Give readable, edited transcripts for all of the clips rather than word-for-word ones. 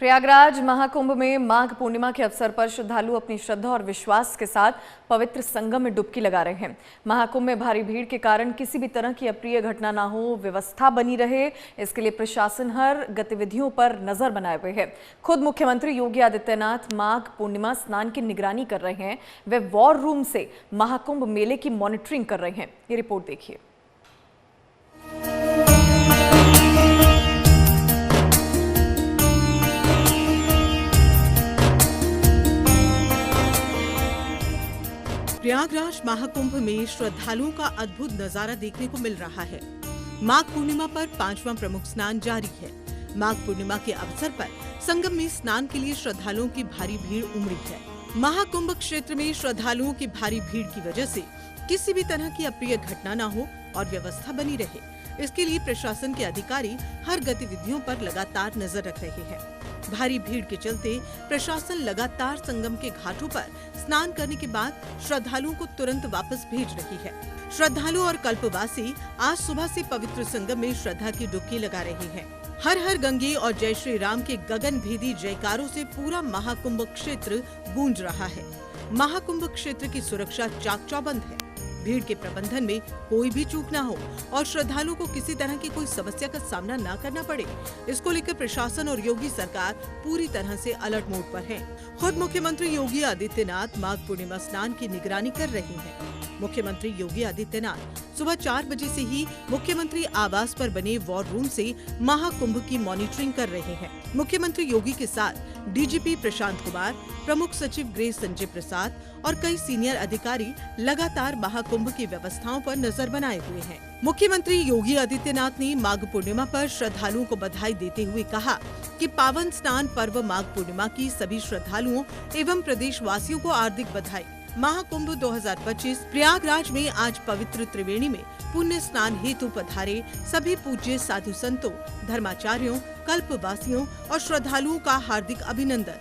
प्रयागराज महाकुंभ में माघ पूर्णिमा के अवसर पर श्रद्धालु अपनी श्रद्धा और विश्वास के साथ पवित्र संगम में डुबकी लगा रहे हैं। महाकुंभ में भारी भीड़ के कारण किसी भी तरह की अप्रिय घटना ना हो, व्यवस्था बनी रहे, इसके लिए प्रशासन हर गतिविधियों पर नजर बनाए हुए है। खुद मुख्यमंत्री योगी आदित्यनाथ माघ पूर्णिमा स्नान की निगरानी कर रहे हैं। वे वॉर रूम से महाकुंभ मेले की मॉनिटरिंग कर रहे हैं। ये रिपोर्ट देखिए। प्रयागराज महाकुंभ में श्रद्धालुओं का अद्भुत नजारा देखने को मिल रहा है। माघ पूर्णिमा पर 5वां प्रमुख स्नान जारी है। माघ पूर्णिमा के अवसर पर संगम में स्नान के लिए श्रद्धालुओं की भारी भीड़ उमड़ी है। महाकुंभ क्षेत्र में श्रद्धालुओं की भारी भीड़ की वजह से किसी भी तरह की अप्रिय घटना न हो और व्यवस्था बनी रहे, इसके लिए प्रशासन के अधिकारी हर गतिविधियों पर लगातार नजर रख रहे हैं। भारी भीड़ के चलते प्रशासन लगातार संगम के घाटों पर स्नान करने के बाद श्रद्धालुओं को तुरंत वापस भेज रही है। श्रद्धालु और कल्पवासी आज सुबह से पवित्र संगम में श्रद्धा की डुबकी लगा रहे हैं। हर हर गंगे और जय श्री राम के गगनभेदी जयकारों से पूरा महाकुंभ क्षेत्र गूंज रहा है। महाकुंभ क्षेत्र की सुरक्षा चाक चौबंद है। भीड़ के प्रबंधन में कोई भी चूक न हो और श्रद्धालुओं को किसी तरह की कोई समस्या का सामना न करना पड़े, इसको लेकर प्रशासन और योगी सरकार पूरी तरह से अलर्ट मोड पर है। खुद मुख्यमंत्री योगी आदित्यनाथ माघ पूर्णिमा स्नान की निगरानी कर रहे हैं। मुख्यमंत्री योगी आदित्यनाथ सुबह 4 बजे से ही मुख्यमंत्री आवास पर बने वॉर रूम से महाकुंभ की मॉनिटरिंग कर रहे हैं। मुख्यमंत्री योगी के साथ डीजीपी प्रशांत कुमार, प्रमुख सचिव गृह संजय प्रसाद और कई सीनियर अधिकारी लगातार महाकुंभ की व्यवस्थाओं पर नजर बनाए हुए हैं। मुख्यमंत्री योगी आदित्यनाथ ने माघ पूर्णिमा पर श्रद्धालुओं को बधाई देते हुए कहा कि पावन स्नान पर्व माघ पूर्णिमा की सभी श्रद्धालुओं एवं प्रदेशवासियों को हार्दिक बधाई। महाकुंभ 2025 प्रयागराज में आज पवित्र त्रिवेणी में पुण्य स्नान हेतु पधारे सभी पूज्य साधु संतों, धर्माचार्यों, कल्पवासियों और श्रद्धालुओं का हार्दिक अभिनंदन।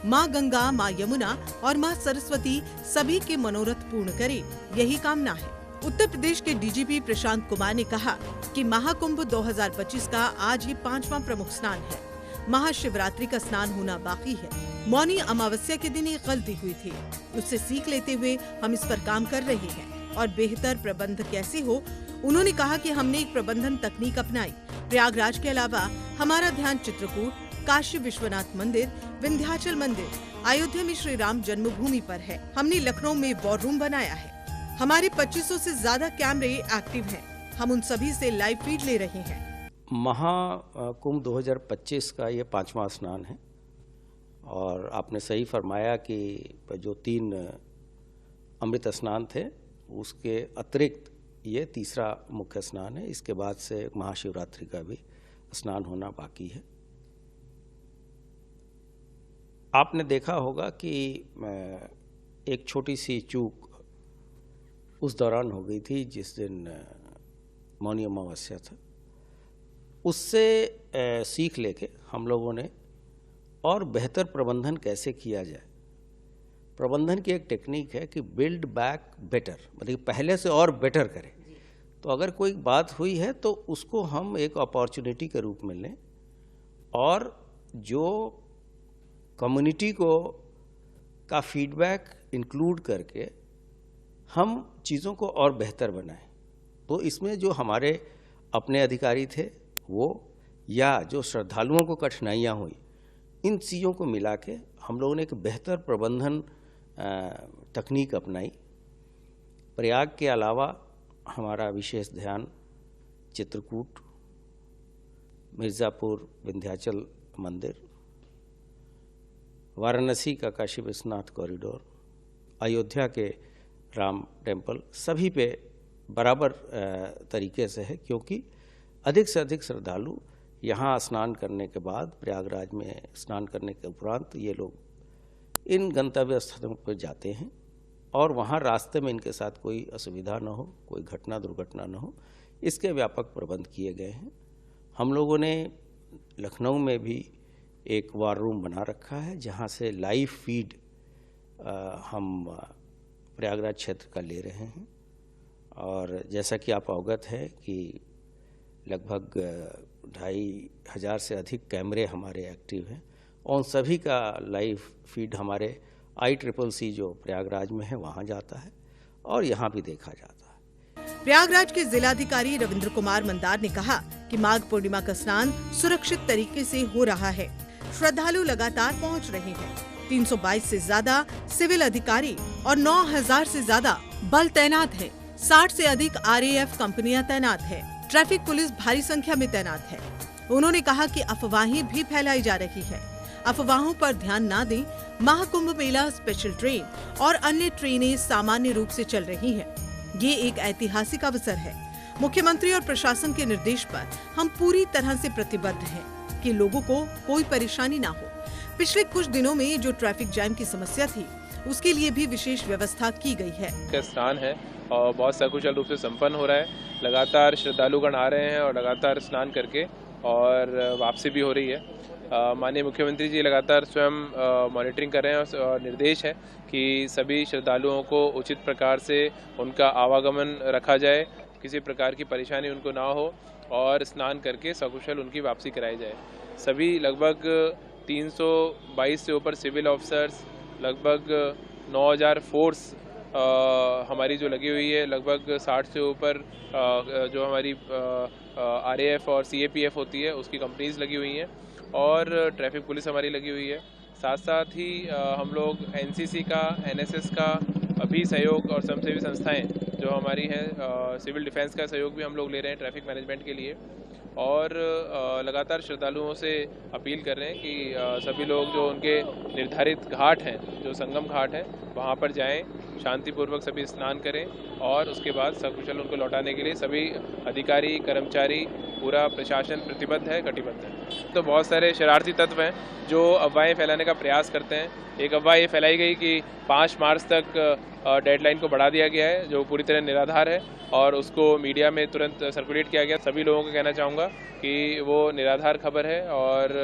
माँ गंगा, माँ यमुना और माँ सरस्वती सभी के मनोरथ पूर्ण करे, यही कामना है। उत्तर प्रदेश के डीजीपी प्रशांत कुमार ने कहा कि महाकुंभ 2025 का आज ही 5वां प्रमुख स्नान है। महाशिवरात्रि का स्नान होना बाकी है। मौनी अमावस्या के दिन एक गलती हुई थी, उससे सीख लेते हुए हम इस पर काम कर रहे हैं और बेहतर प्रबंध कैसे हो, उन्होंने कहा कि हमने एक प्रबंधन तकनीक अपनाई। प्रयागराज के अलावा हमारा ध्यान चित्रकूट, काशी विश्वनाथ मंदिर, विंध्याचल मंदिर, अयोध्या में श्री राम जन्मभूमि पर है। हमने लखनऊ में वॉर रूम बनाया है। हमारे 2500 से ज्यादा कैमरे एक्टिव हैं। हम उन सभी से लाइव फीड ले रहे हैं। महाकुंभ 2025 का ये 5वां स्नान है और आपने सही फरमाया कि जो 3 अमृत स्नान थे उसके अतिरिक्त ये तीसरा मुख्य स्नान है। इसके बाद से महाशिवरात्रि का भी स्नान होना बाकी है। आपने देखा होगा कि एक छोटी सी चूक उस दौरान हो गई थी जिस दिन मौनी अमावस्या था। उससे सीख लेके हम लोगों ने और बेहतर प्रबंधन कैसे किया जाए। प्रबंधन की एक टेक्निक है कि बिल्ड बैक बेटर, मतलब पहले से और बेटर करें। तो अगर कोई बात हुई है तो उसको हम एक अपॉर्चुनिटी के रूप में लें और जो कम्युनिटी को का फीडबैक इंक्लूड करके हम चीज़ों को और बेहतर बनाएं। तो इसमें जो हमारे अपने अधिकारी थे वो या जो श्रद्धालुओं को कठिनाइयाँ हुई, इन चीज़ों को मिला के हम लोगों ने एक बेहतर प्रबंधन तकनीक अपनाई। प्रयाग के अलावा हमारा विशेष ध्यान चित्रकूट, मिर्ज़ापुर विंध्याचल मंदिर, वाराणसी का काशी विश्वनाथ कॉरिडोर, अयोध्या के राम टेम्पल, सभी पे बराबर तरीके से है, क्योंकि अधिक से अधिक श्रद्धालु यहाँ स्नान करने के बाद, प्रयागराज में स्नान करने के उपरांत ये लोग इन गंतव्य स्थलों पर जाते हैं और वहाँ रास्ते में इनके साथ कोई असुविधा न हो, कोई घटना दुर्घटना न हो, इसके व्यापक प्रबंध किए गए हैं। हम लोगों ने लखनऊ में भी एक वॉर रूम बना रखा है जहाँ से लाइव फीड हम प्रयागराज क्षेत्र का ले रहे हैं। और जैसा कि आप अवगत हैं कि लगभग 2500 से अधिक कैमरे हमारे एक्टिव हैं और उन सभी का लाइव फीड हमारे ICCC जो प्रयागराज में है वहाँ जाता है और यहाँ भी देखा जाता है। प्रयागराज के जिलाधिकारी रविंद्र कुमार मंदार ने कहा कि माघ पूर्णिमा का स्नान सुरक्षित तरीके से हो रहा है। श्रद्धालु लगातार पहुंच रहे हैं। 322 से ज्यादा सिविल अधिकारी और 9000 से ज्यादा बल तैनात है। 60 से अधिक RAF कंपनियां तैनात है। ट्रैफिक पुलिस भारी संख्या में तैनात है। उन्होंने कहा कि अफवाहें भी फैलाई जा रही है। अफवाहों पर ध्यान न दें। महाकुंभ मेला स्पेशल ट्रेन और अन्य ट्रेनें सामान्य रूप से चल रही हैं। ये एक ऐतिहासिक अवसर है। मुख्यमंत्री और प्रशासन के निर्देश पर हम पूरी तरह से प्रतिबद्ध हैं कि लोगों को कोई परेशानी ना हो। पिछले कुछ दिनों में जो ट्रैफिक जैम की समस्या थी, उसके लिए भी विशेष व्यवस्था की गई है। स्नान है और बहुत सकुशल रूप से संपन्न हो रहा है। लगातार श्रद्धालुगण आ रहे हैं और लगातार स्नान करके और वापसी भी हो रही है। माननीय मुख्यमंत्री जी लगातार स्वयं मॉनिटरिंग कर रहे हैं और निर्देश है कि सभी श्रद्धालुओं को उचित प्रकार से उनका आवागमन रखा जाए, किसी प्रकार की परेशानी उनको ना हो और स्नान करके सकुशल उनकी वापसी कराई जाए। सभी लगभग 322 से ऊपर सिविल ऑफिसर्स, लगभग 9000 फोर्स हमारी जो लगी हुई है, लगभग 60 से ऊपर जो हमारी RAF और CAPF होती है उसकी कंपनीज लगी हुई हैं और ट्रैफिक पुलिस हमारी लगी हुई है। साथ साथ ही हम लोग NCC का, NSS का भी सहयोग और स्वयंसेवी संस्थाएं जो हमारी हैं, सिविल डिफेंस का सहयोग भी हम लोग ले रहे हैं ट्रैफिक मैनेजमेंट के लिए और लगातार श्रद्धालुओं से अपील कर रहे हैं कि सभी लोग जो उनके निर्धारित घाट हैं, जो संगम घाट है, वहाँ पर जाएं, शांतिपूर्वक सभी स्नान करें और उसके बाद सकुशल उनको लौटाने के लिए सभी अधिकारी, कर्मचारी, पूरा प्रशासन प्रतिबद्ध है, कटिबद्ध है। तो बहुत सारे शरारती तत्व हैं जो अफवाहें फैलाने का प्रयास करते हैं। एक अफवाह ये फैलाई गई कि 5 मार्च तक डेडलाइन को बढ़ा दिया गया है, जो पूरी तरह निराधार है और उसको मीडिया में तुरंत सर्कुलेट किया गया। सभी लोगों को कहना चाहूँगा कि वो निराधार खबर है और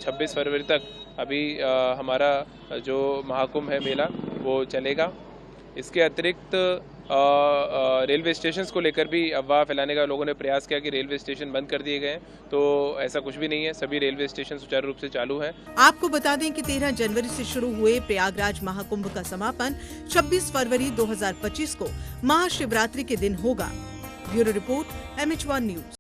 26 फरवरी तक अभी हमारा जो महाकुंभ है मेला वो चलेगा। इसके अतिरिक्त रेलवे स्टेशंस को लेकर भी अफवाह फैलाने का लोगों ने प्रयास किया कि रेलवे स्टेशन बंद कर दिए गए हैं, तो ऐसा कुछ भी नहीं है। सभी रेलवे स्टेशन सुचारू रूप से चालू हैं। आपको बता दें कि 13 जनवरी से शुरू हुए प्रयागराज महाकुंभ का समापन 26 फरवरी 2025 को महाशिवरात्रि के दिन होगा। Bureau report MH1 news.